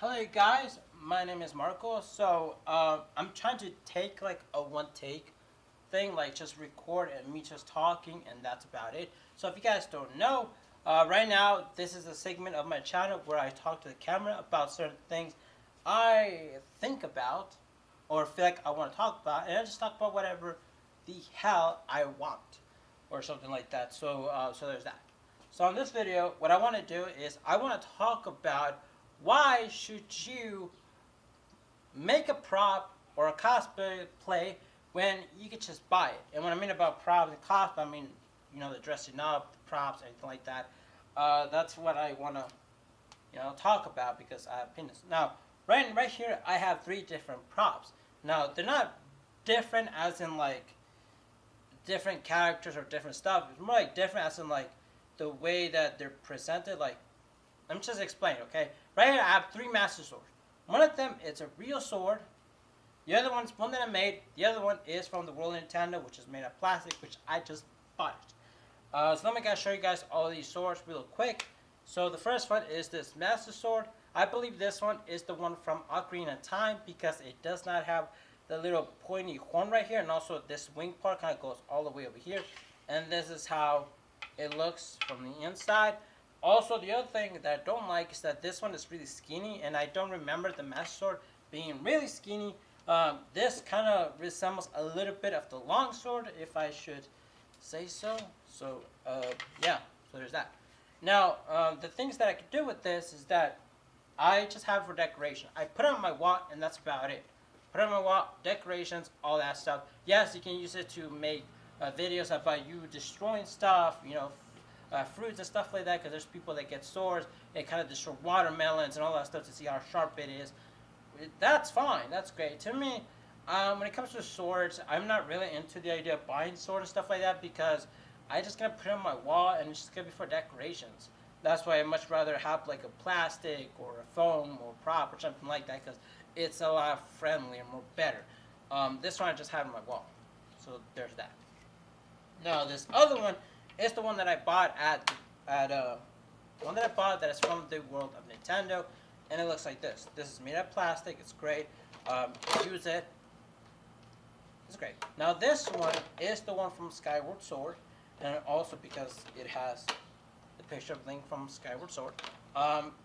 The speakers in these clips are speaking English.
Hello you guys, my name is Marco. I'm trying to take like a one take thing, like just record and me just talking, and that's about it. So if you guys don't know, right now this is a segment of my channel where I talk to the camera about certain things I think about or feel like I want to talk about, and I just talk about whatever the hell I want or something like that. So there's that. So in this video, what I want to do is I want to talk about why should you make a prop or a cosplay play when you could just buy it. And what I mean about props and cosplay, I mean, you know, the dressing up, the props, anything like that. That's what I want to, talk about because I have opinions. Now, right here, I have 3 different props. Now, they're not different as in like different characters or different stuff. It's more like different as in like the way that they're presented. Like, let me just explain, okay? Right here, I have 3 master swords. One of them is a real sword. The other one's one that I made. The other one is from the world of Nintendo, which is made of plastic, which I just bought. So let me show you guys all these swords real quick. So the first one is this master sword. I believe this one is the one from Ocarina of Time because it does not have the little pointy horn right here, and also this wing part kind of goes all the way over here. And this is how it looks from the inside. Also, the other thing that I don't like is that this one is really skinny, and I don't remember the master sword being really skinny. This kind of resembles a little bit of the long sword, if I should say so. Yeah, so there's that. Now, the things that I could do with this is that I just have it for decoration. I put it on my wall, and that's about it. Put it on my wall, decorations, all that stuff. Yes, you can use it to make videos about you destroying stuff, fruits and stuff like that, because there's people that get swords and kind of destroy watermelons and all that stuff to see how sharp it is. That's fine. That's great. To me, when it comes to swords, I'm not really into the idea of buying swords and stuff like that because I just gonna put it on my wall and it's just gonna be for decorations. That's why I much rather have like a plastic or a foam or prop or something like that because it's a lot friendlier, more better. This one I just have on my wall. So there's that. Now this other one is the one that I bought that is from the world of Nintendo, and it looks like this. This is made of plastic. It's great. Use it. It's great. Now this one is the one from Skyward Sword, and also because it has the picture of Link from Skyward Sword.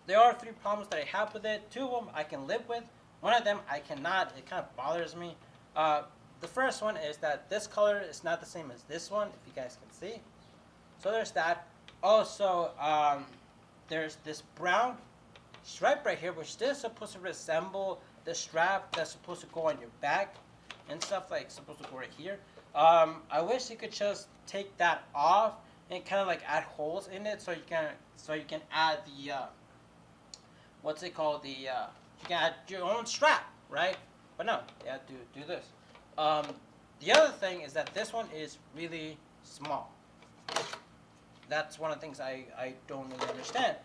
There are 3 problems that I have with it. 2 of them I can live with. One of them I cannot. It kind of bothers me. The first one is that this color is not the same as this one, if you guys can see. So there's that. Also, there's this brown stripe right here, which is supposed to resemble the strap that's supposed to go on your back and stuff, like supposed to go right here. I wish you could just take that off and kind of like add holes in it so you can add the what's it called, you can add your own strap, right? But no, yeah, do this. The other thing is that this one is really small. That's one of the things I don't really understand.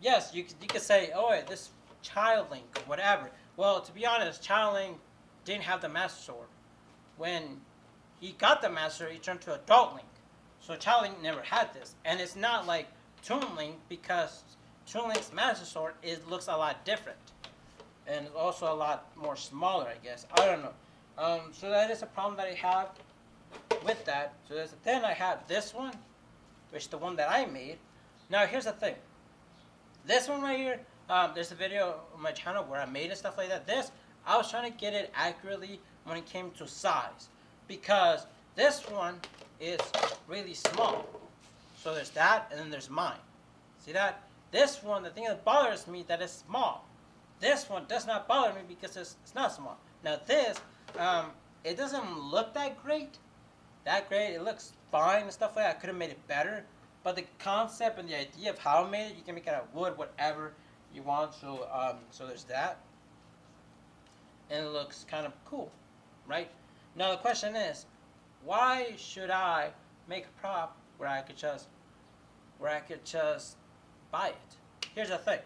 Yes, you could say, oh, this Child Link, or whatever. Well, to be honest, Child Link didn't have the Master Sword. When he got the Master Sword, he turned to Adult Link. So Child Link never had this. And it's not like Toon Link, because Toon Link's Master Sword looks a lot different. And it's also a lot more smaller, I guess. I don't know. So that is a problem that I have with that. So then I have this one, which is the one that I made. Now here's the thing. This one right here, there's a video on my channel where I made and stuff like that. This, I was trying to get it accurately when it came to size. Because this one is really small. So there's that, and then there's mine. See that? This one, the thing that bothers me, that is small. This one does not bother me because it's not small. Now this, it doesn't look that great. It looks fine and stuff like that. I could have made it better, but the concept and the idea of how I made it, you can make it out of wood, whatever you want. So there's that, and it looks kind of cool, right? Now the question is, why should I make a prop where I could just buy it? Here's the thing: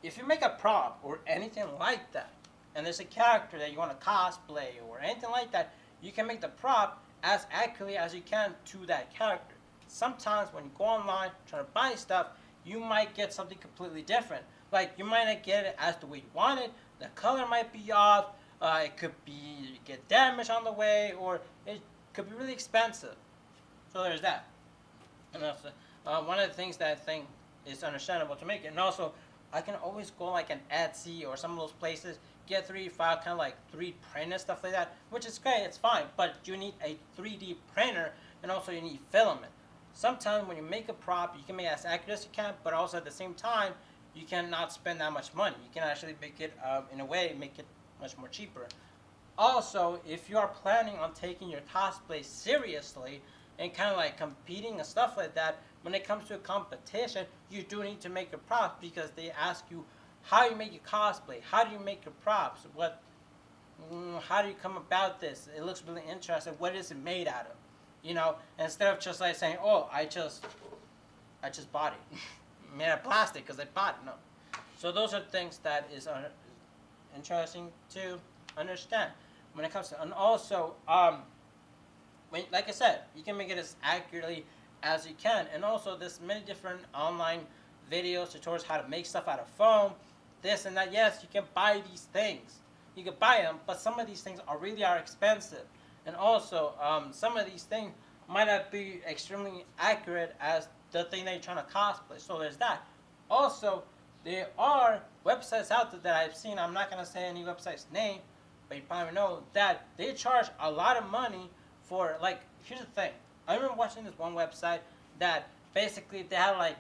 if you make a prop or anything like that, and there's a character that you want to cosplay or anything like that, you can make the prop as accurately as you can to that character. Sometimes when you go online trying to buy stuff, you might get something completely different. Like, you might not get it as the way you want it, the color might be off, it could be you get damaged on the way, or it could be really expensive. So there's that. And also, one of the things that I think is understandable to make it, and also I can always go like an Etsy or some of those places, get 3D file, kind of like 3D print and stuff like that, which is great, it's fine, but you need a 3D printer, and also you need filament. Sometimes when you make a prop, you can make it as accurate as you can, but also at the same time, you cannot spend that much money. You can actually make it, in a way, make it much more cheaper. Also, if you are planning on taking your cosplay seriously and kind of like competing and stuff like that, when it comes to a competition, you do need to make your props because they ask you how you make your cosplay, how do you make your props, how do you come about this? It looks really interesting. What is it made out of? You know, instead of just like saying, oh, I just bought it. Made of plastic because I bought it. No. So those are things that is interesting to understand when it comes to, and also, like I said, you can make it as accurately as you can, and also there's many different online videos, tutorials, how to make stuff out of foam, this and that. Yes, you can buy these things. You can buy them, but some of these things really are expensive. And also, some of these things might not be extremely accurate as the thing that you're trying to cosplay. So there's that. Also, there are websites out there that I've seen. I'm not going to say any website's name, but you probably know that they charge a lot of money for, like, here's the thing. I remember watching this one website that basically they had like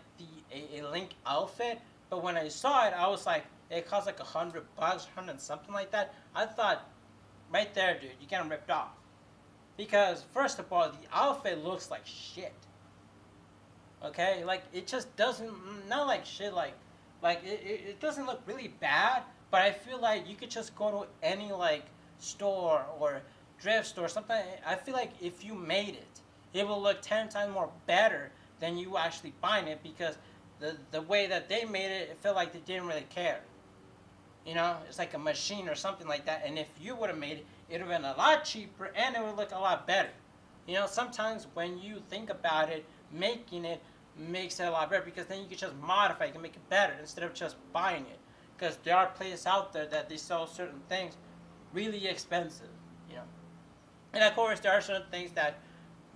a Link outfit, but when I saw it, I was like, it cost like $100, 100 something like that. I thought, right there, dude, you're getting ripped off. Because first of all, the outfit looks like shit. Okay, like it just doesn't, not like shit, like it doesn't look really bad, but I feel like you could just go to any like store or thrift store, something. I feel like if you made it, it will look 10 times more better than you actually buying it, because the way that they made it, it felt like they didn't really care. You know, it's like a machine or something like that. And if you would have made it, it would have been a lot cheaper and it would look a lot better. You know, sometimes when you think about it, making it makes it a lot better, because then you can just modify it, you can make it better instead of just buying it. Because there are places out there that they sell certain things really expensive, you know. And of course, there are certain things that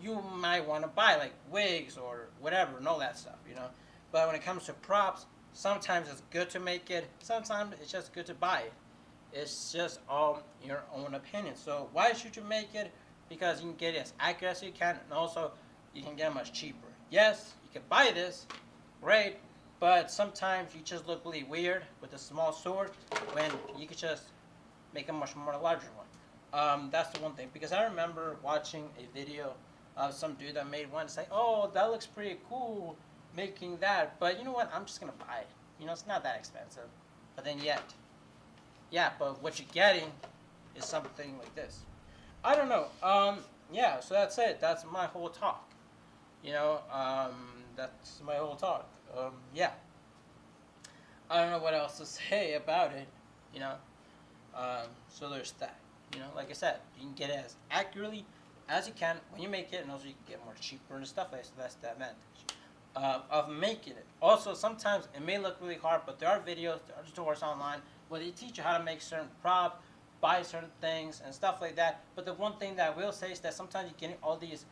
you might want to buy, like wigs or whatever, and all that stuff, you know. But when it comes to props, sometimes it's good to make it, sometimes it's just good to buy it. It's just all your own opinion. So why should you make it? Because you can get it as accurate as you can, and also you can get it much cheaper. Yes, you can buy this, great, but sometimes you just look really weird with a small sword when you could just make a much more larger one. That's the one thing, because I remember watching a video of some dude that made one. It's like, oh, that looks pretty cool, making that, but you know what, I'm just gonna buy it. You know, it's not that expensive. But then yeah, but what you're getting is something like this. I don't know. Yeah, so that's it. That's my whole talk. You know, that's my whole talk. Yeah. I don't know what else to say about it, you know. So there's that. You know, like I said, you can get it as accurately as you can when you make it, and also you can get more cheaper and stuff like that. So that's the advantage of making it. Also, sometimes it may look really hard, but there are videos, there are tutorials online where they teach you how to make certain props, buy certain things, and stuff like that. But the one thing that I will say is that sometimes you get all these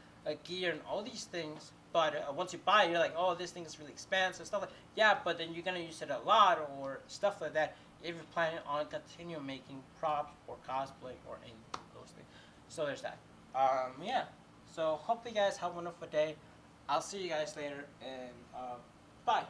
gear and all these things, but once you buy it, you're like, oh, this thing is really expensive, stuff like that. Yeah, but then you're going to use it a lot or stuff like that if you're planning on continue making props or cosplay or any of those things. So there's that. Yeah. So hope you guys have a wonderful day. I'll see you guys later, and bye.